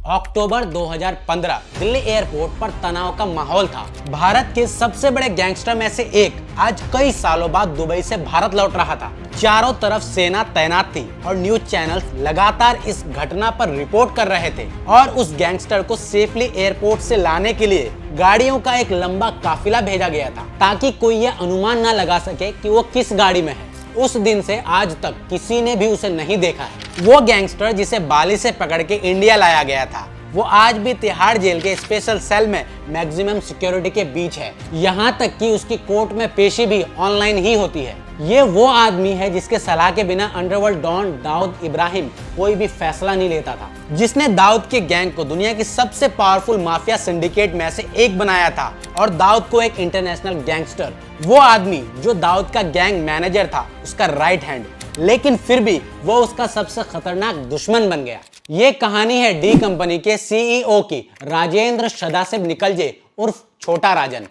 अक्टूबर 2015 Delhi airport पर तनाव का माहौल था। भारत के सबसे बड़े गैंगस्टर में से एक आज कई सालों बाद दुबई से भारत लौट रहा था। चारों तरफ सेना तैनात थी और न्यूज चैनल्स लगातार इस घटना पर रिपोर्ट कर रहे थे और उस गैंगस्टर को सेफली एयरपोर्ट से लाने के लिए गाड़ियों का एक लंबा काफिला भेजा गया था, ताकि कोई यह अनुमान न लगा सके कि वो किस गाड़ी में है। उस दिन से आज तक किसी ने भी उसे नहीं देखा है। वो गैंगस्टर जिसे बाली से पकड़ के इंडिया लाया गया था, वो आज भी तिहाड़ जेल के स्पेशल सेल में मैक्सिमम सिक्योरिटी के बीच है। यहाँ तक कि उसकी कोर्ट में पेशी भी ऑनलाइन ही होती है। ये वो आदमी है जिसके सलाह के बिना अंडरवर्ल्ड डॉन दाऊद इब्राहिम कोई भी फैसला नहीं लेता था, जिसने दाऊद के गैंग को दुनिया की सबसे पावरफुल माफिया सिंडिकेट में से एक बनाया था और दाऊद को एक इंटरनेशनल गैंगस्टर, वो आदमी जो दाऊद का गैंग मैनेजर था, उसका राइट हैंड, लेकिन फिर भी वो उसका सबसे खतरनाक दुश्मन बन गया। ये कहानी है डी कंपनी के सीईओ की, राजेंद्र सदाशिव निकलजे उर्फ छोटा राजन।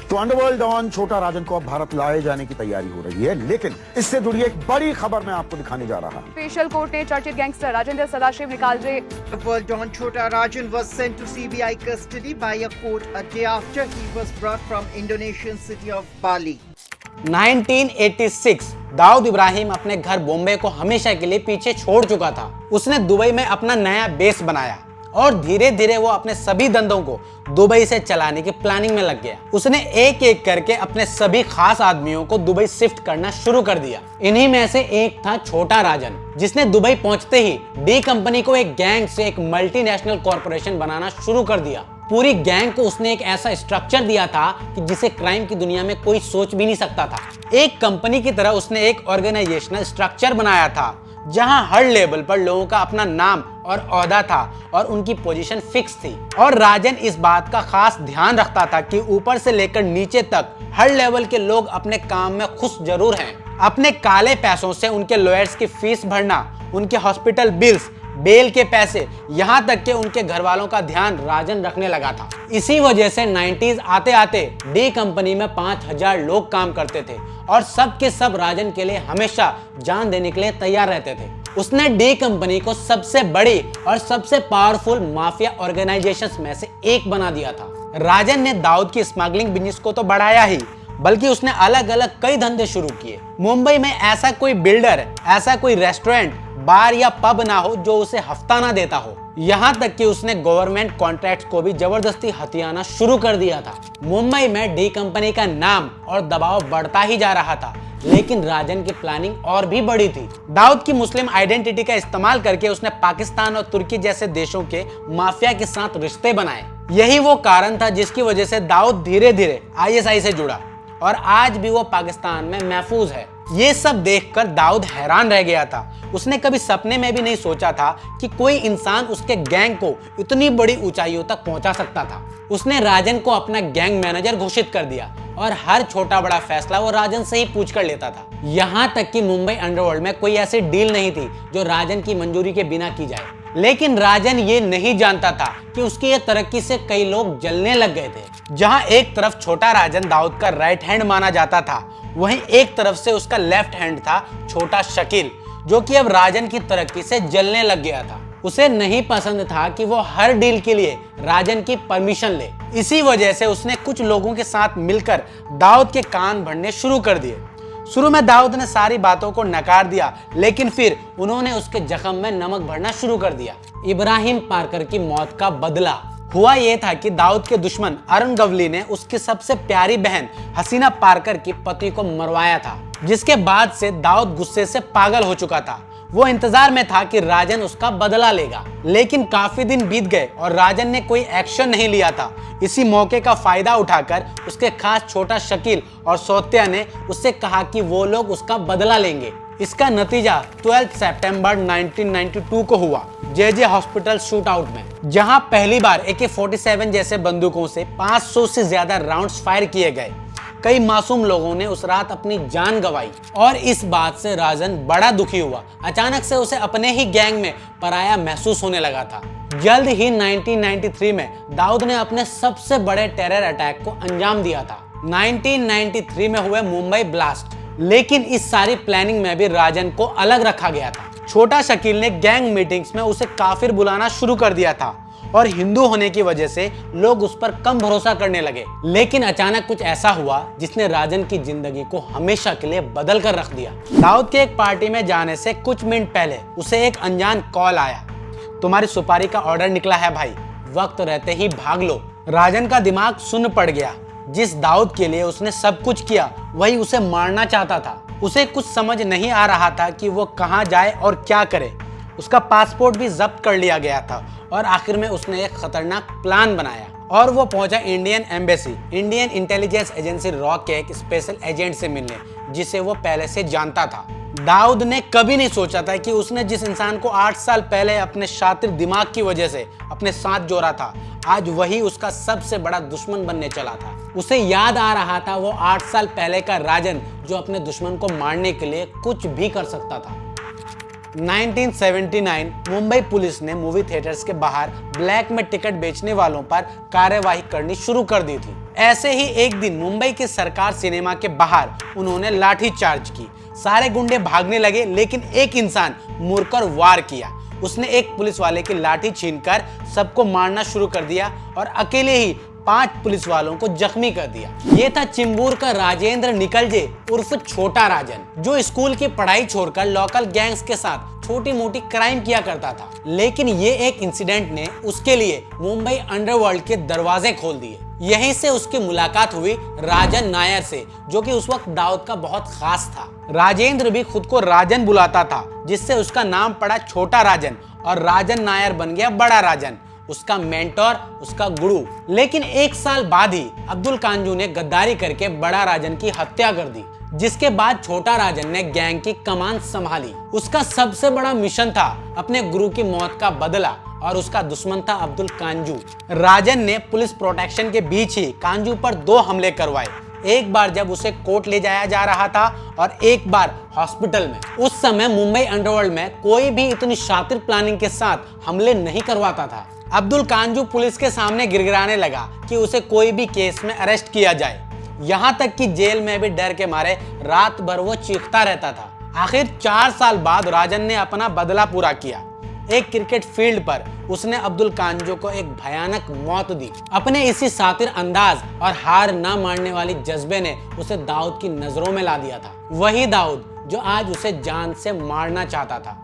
तो अंडरवर्ल्ड डॉन छोटा राजन को अब भारत लाए जाने की तैयारी हो रही है, लेकिन इससे जुड़ी एक बड़ी खबर मैं आपको दिखाने जा रहा हूं। स्पेशल कोर्ट ने चर्चित gangster Rajendra Sadashiv Nikalje Underworld Don Chota Rajan was sent to CBI custody by a court a day after he was brought from Indonesian city of Bali. 1986 Dawood Ibrahim अपने घर बॉम्बे को हमेशा के लिए पीछे छोड़ चुका था। उसने दुबई में अपना नया बेस बनाया और धीरे धीरे वो अपने सभी धंधों को दुबई से चलाने की प्लानिंग में लग गया। उसने एक एक करके अपने सभी खास आदमियों को दुबई शिफ्ट करना शुरू कर दिया। इन्हीं में से एक था छोटा राजन, जिसने दुबई पहुंचते ही डी कंपनी को एक गैंग से एक मल्टीनेशनल कॉर्पोरेशन बनाना शुरू कर दिया। पूरी गैंग को उसने एक ऐसा स्ट्रक्चर दिया था कि जिसे क्राइम की दुनिया में कोई सोच भी नहीं सकता था। एक कंपनी की तरह उसने एक ऑर्गेनाइजेशनल स्ट्रक्चर बनाया था, जहां हर लेवल पर लोगों का अपना नाम और ओहदा था और उनकी पोजीशन फिक्स थी। और राजन इस बात का खास ध्यान रखता था कि ऊपर से लेकर नीचे तक हर लेवल के लोग अपने काम में खुश जरूर हैं। अपने काले पैसों से उनके लॉयर्स की फीस भरना, उनके हॉस्पिटल बिल्स, बेल के पैसे, यहाँ तक कि उनके घर वालों का ध्यान राजन रखने लगा था। इसी वजह से 90s आते आते डी कंपनी में 5000 लोग काम करते थे और सब के सब राजन के लिए हमेशा जान देने के लिए तैयार रहते थे। उसने डी कंपनी को सबसे बड़ी और सबसे पावरफुल माफिया ऑर्गेनाइजेशंस में से एक बना दिया था। राजन ने दाऊद की स्मगलिंग बिजनेस को तो बढ़ाया ही, बल्कि उसने अलग अलग कई धंधे शुरू किए। मुंबई में ऐसा कोई बिल्डर, ऐसा कोई रेस्टोरेंट, बार या पब ना हो जो उसे हफ्ता ना देता हो। यहाँ तक कि उसने गवर्नमेंट कॉन्ट्रैक्ट्स को भी जबरदस्ती हथियाना शुरू कर दिया था। मुंबई में डी कंपनी का नाम और दबाव बढ़ता ही जा रहा था, लेकिन राजन की प्लानिंग और भी बड़ी थी। दाऊद की मुस्लिम आइडेंटिटी का इस्तेमाल करके उसने पाकिस्तान और तुर्की जैसे देशों के माफिया के साथ रिश्ते बनाए। यही वो कारण था जिसकी वजह से दाऊद धीरे धीरे आईएसआई से जुड़ा और आज भी वो पाकिस्तान में महफूज है। ये सब देखकर दाऊद हैरान रह गया था। उसने कभी सपने में भी नहीं सोचा था कि कोई इंसान उसके गैंग को इतनी बड़ी ऊंचाइयों तक पहुंचा सकता था। उसने राजन को अपना गैंग मैनेजर घोषित कर दिया और हर छोटा बड़ा फैसला वो राजन से ही पूछ कर लेता था। यहाँ तक कि मुंबई अंडरवर्ल्ड में कोई ऐसी डील नहीं थी जो राजन की मंजूरी के बिना की जाए। लेकिन राजन ये नहीं जानता था कि उसकी ये तरक्की से कई लोग जलने लग गए थे। जहां एक तरफ छोटा राजन दाऊद का राइट हैंड माना जाता था, वहीं एक तरफ से उसका लेफ्ट हैंड था छोटा शकील, जो कि अब राजन की तरक्की से जलने लग गया था। उसे नहीं पसंद था कि वो हर डील के लिए राजन की परमिशन ले। इसी वजह से उसने कुछ लोगों के साथ मिलकर दाऊद के कान भरने शुरू कर दिए। शुरू में दाऊद ने सारी बातों को नकार दिया, लेकिन फिर उन्होंने उसके जख्म में नमक भरना शुरू कर दिया। इब्राहिम पार्कर की मौत का बदला हुआ ये था कि दाऊद के दुश्मन अरुण गवली ने उसकी सबसे प्यारी बहन हसीना पार्कर की पति को मरवाया था, जिसके बाद से दाऊद गुस्से से पागल हो चुका था। वो इंतजार में था कि राजन उसका बदला लेगा, लेकिन काफी दिन बीत गए और राजन ने कोई एक्शन नहीं लिया था। इसी मौके का फायदा उठाकर उसके खास छोटा शकील और सौत्या ने उससे कहा कि वो लोग उसका बदला लेंगे। इसका नतीजा 12 सितंबर 1992 को हुआ जे हॉस्पिटल शूट आउट में, जहां पहली बार AK-47 जैसे बंदूकों से 500 से ज्यादा राउंड्स फायर किए गए। कई मासूम लोगों ने उस रात अपनी जान गंवाई और इस बात से राजन बड़ा दुखी हुआ। अचानक से उसे अपने ही गैंग में पराया महसूस होने लगा था। जल्द ही 1993 में दाऊद ने अपने सबसे बड़े टेरर अटैक को अंजाम दिया था। 1993 में हुए मुंबई ब्लास्ट लेकिन इस सारी प्लानिंग में भी राजन को अलग रखा गया था। छोटा शकील ने गैंग मीटिंग्स में उसे काफिर बुलाना शुरू कर दिया था और हिंदू होने की वजह से लोग उस पर कम भरोसा करने लगे। लेकिन अचानक कुछ ऐसा हुआ जिसने राजन की जिंदगी को हमेशा के लिए बदल कर रख दिया। दाऊद के एक पार्टी में जाने से कुछ मिनट पहले उसे एक अनजान कॉल आया, तुम्हारी सुपारी का ऑर्डर निकला है भाई, वक्त रहते ही भाग लो। राजन का दिमाग सुन्न पड़ गया। जिस दाऊद के लिए उसने सब कुछ किया वही उसे मारना चाहता था। उसे कुछ समझ नहीं आ रहा था कि वो कहाँ जाए और क्या करे। उसका पासपोर्ट भी जब्त कर लिया गया था और आखिर में उसने एक खतरनाक प्लान बनाया और वो पहुंचा Indian embassy, Indian intelligence agency raw के एक स्पेशल एजेंट से मिलने, जिसे वो पहले से जानता था। दाऊद ने कभी नहीं सोचा था कि उसने जिस इंसान को 8 साल पहले अपने शातिर दिमाग की वजह से अपने साथ जोड़ा था, आज वही उसका सबसे बड़ा दुश्मन बनने चला था। उसे याद आ रहा था वो 8 साल पहले का राजन, जो अपने दुश्मन को मारने के लिए कुछ भी कर सकता था। 1979 मुंबई पुलिस ने मूवी थिएटर्स के बाहर ब्लैक में टिकट बेचने वालों पर कार्यवाही करनी शुरू कर दी थी। ऐसे ही एक दिन मुंबई के सरकार सिनेमा के बाहर उन्होंने लाठी चार्ज की। सारे गुंडे भागने लगे, लेकिन एक इंसान मुड़कर वार किया। उसने एक पुलिस वाले की लाठी छीनकर सबको मारना शुरू कर दिया और अकेले ही 5 पुलिस वालों को जख्मी कर दिया। ये था चिंबूर का राजेंद्र निकलजे उर्फ छोटा राजन, जो स्कूल की पढ़ाई छोड़कर लोकल गैंग्स के साथ छोटी मोटी क्राइम किया करता था। लेकिन ये एक इंसिडेंट ने उसके लिए मुंबई अंडरवर्ल्ड के दरवाजे खोल दिए। यहीं से उसकी मुलाकात हुई राजन नायर से, जो कि उस वक्त दाऊद का बहुत खास था। राजेंद्र भी खुद को राजन बुलाता था, जिससे उसका नाम पड़ा छोटा राजन और राजन नायर बन गया बड़ा राजन, उसका मेंटोर, उसका गुरु। लेकिन 1 साल बाद ही अब्दुल कांजू ने गद्दारी करके बड़ा राजन की हत्या कर दी, जिसके बाद छोटा राजन ने गैंग की कमान संभाली। उसका सबसे बड़ा मिशन था अपने गुरु की मौत का बदला और उसका दुश्मन था अब्दुल कांजू। राजन ने पुलिस प्रोटेक्शन के बीच ही कांजू पर 2 हमले करवाए, एक बार जब उसे कोर्ट ले जाया जा रहा था और एक बार हॉस्पिटल में। उस समय मुंबई अंडरवर्ल्ड में कोई भी इतनी शातिर प्लानिंग के साथ हमले नहीं करवाता था। अब्दुल कांजू पुलिस के सामने गिड़गिड़ाने लगा कि उसे कोई भी केस में अरेस्ट किया जाए। यहाँ तक कि जेल में भी डर के मारे रात भर वो चीखता रहता था। आखिर 4 साल बाद राजन ने अपना बदला पूरा किया। एक क्रिकेट फील्ड पर उसने अब्दुल कांजू को एक भयानक मौत दी। अपने इसी सातिर अंदाज और हार ना मानने वाली जज्बे ने उसे दाऊद की नजरों में ला दिया था। वही दाऊद जो आज उसे जान से मारना चाहता था।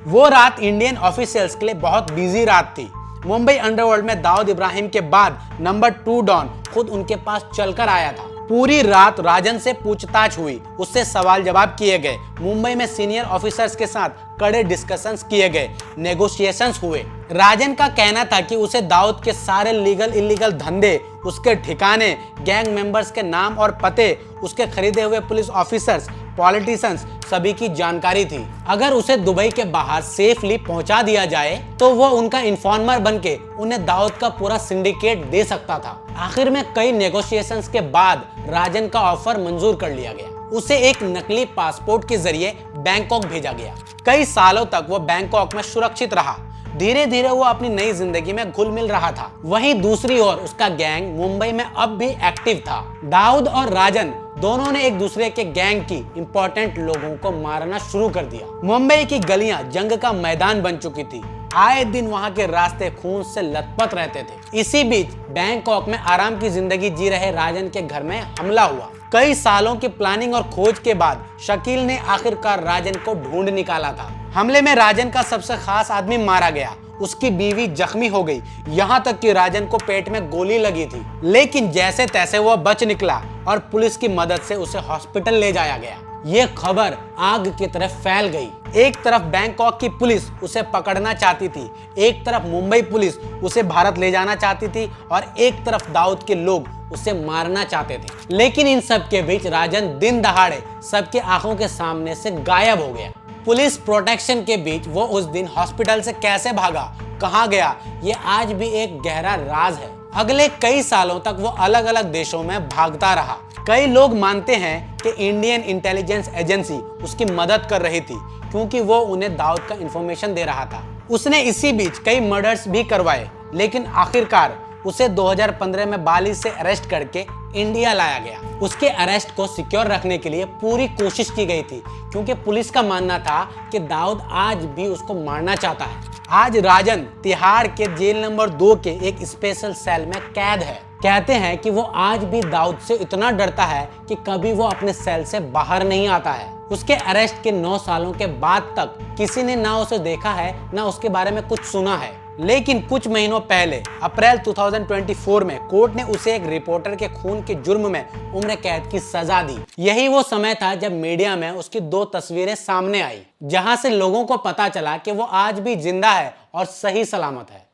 वो रात इंडियन ऑफिशियल्स के लिए बहुत बिजी रात थी। मुंबई अंडरवर्ल्ड में दाऊद इब्राहिम के बाद नंबर 2 डॉन खुद उनके पास चलकर आया था। पूरी रात राजन से पूछताछ हुई, उससे सवाल जवाब किए गए। मुंबई में सीनियर ऑफिसर्स के साथ कड़े डिस्कशंस किए गए, नेगोशिएशंस हुए। राजन का कहना था कि उसे दाऊद के सारे लीगल इलीगल धंधे, उसके ठिकाने, गैंग मेंबर्स के नाम और पते, उसके खरीदे हुए पुलिस ऑफिसर्स, पॉलिटिशियंस सभी की जानकारी थी। अगर उसे दुबई के बाहर सेफली पहुंचा दिया जाए तो वो उनका इन्फॉर्मर बनके उन्हें दाऊद का पूरा सिंडिकेट दे सकता था। आखिर में कई नेगोशिएशंस के बाद राजन का ऑफर मंजूर कर लिया गया। उसे एक नकली पासपोर्ट के जरिए बैंकॉक भेजा गया। कई सालों तक वो बैंकॉक में सुरक्षित रहा। धीरे धीरे वो अपनी नई जिंदगी में घुल मिल रहा था। वहीं दूसरी ओर उसका गैंग मुंबई में अब भी एक्टिव था। दाऊद और राजन दोनों ने एक दूसरे के गैंग की इंपॉर्टेंट लोगों को मारना शुरू कर दिया। मुंबई की गलियां जंग का मैदान बन चुकी थी। आए दिन वहां के रास्ते खून से लथपथ रहते थे। इसी बीच बैंकॉक में आराम की जिंदगी जी रहे राजन के घर में हमला हुआ। कई सालों की प्लानिंग और खोज के बाद शकील ने आखिरकार राजन को ढूंढ निकाला था। हमले में राजन का सबसे खास आदमी मारा गया, उसकी बीवी जख्मी हो गई, यहाँ तक कि राजन को पेट में गोली लगी थी। लेकिन जैसे तैसे वह बच निकला और पुलिस की मदद से उसे हॉस्पिटल ले जाया गया। ये खबर आग की तरफ फैल गई। एक तरफ बैंकॉक की पुलिस उसे पकड़ना चाहती थी, एक तरफ मुंबई पुलिस उसे भारत ले जाना चाहती थी और एक तरफ दाऊद के लोग उसे मारना चाहते थे। लेकिन इन सब के बीच राजन दिन दहाड़े सबके आंखों के सामने से गायब हो गया। पुलिस प्रोटेक्शन के बीच वो उस दिन हॉस्पिटल से कैसे भागा, कहाँ गया, ये आज भी एक गहरा राज है। अगले कई सालों तक वो अलग अलग देशों में भागता रहा। कई लोग मानते हैं कि इंडियन इंटेलिजेंस एजेंसी उसकी मदद कर रही थी, क्योंकि वो उन्हें दाऊद का इंफॉर्मेशन दे रहा था। उसने इसी बीच कई मर्डर्स भी करवाए, लेकिन आखिरकार उसे 2015 में बाली से अरेस्ट करके इंडिया लाया गया। उसके अरेस्ट को सिक्योर रखने के लिए पूरी कोशिश की गई थी, क्योंकि पुलिस का मानना था कि दाऊद आज भी उसको मारना चाहता है। आज राजन तिहाड़ के जेल नंबर 2 के एक स्पेशल सेल में कैद है। कहते हैं कि वो आज भी दाऊद से इतना डरता है कि कभी वो अपने सेल से बाहर नहीं आता है। उसके अरेस्ट के 9 सालों के बाद तक किसी ने ना उसे देखा है ना उसके बारे में कुछ सुना है। लेकिन कुछ महीनों पहले अप्रैल 2024 में कोर्ट ने उसे एक रिपोर्टर के खून के जुर्म में उम्र कैद की सजा दी। यही वो समय था जब मीडिया में उसकी 2 तस्वीरें सामने आई, जहां से लोगों को पता चला कि वो आज भी जिंदा है और सही सलामत है।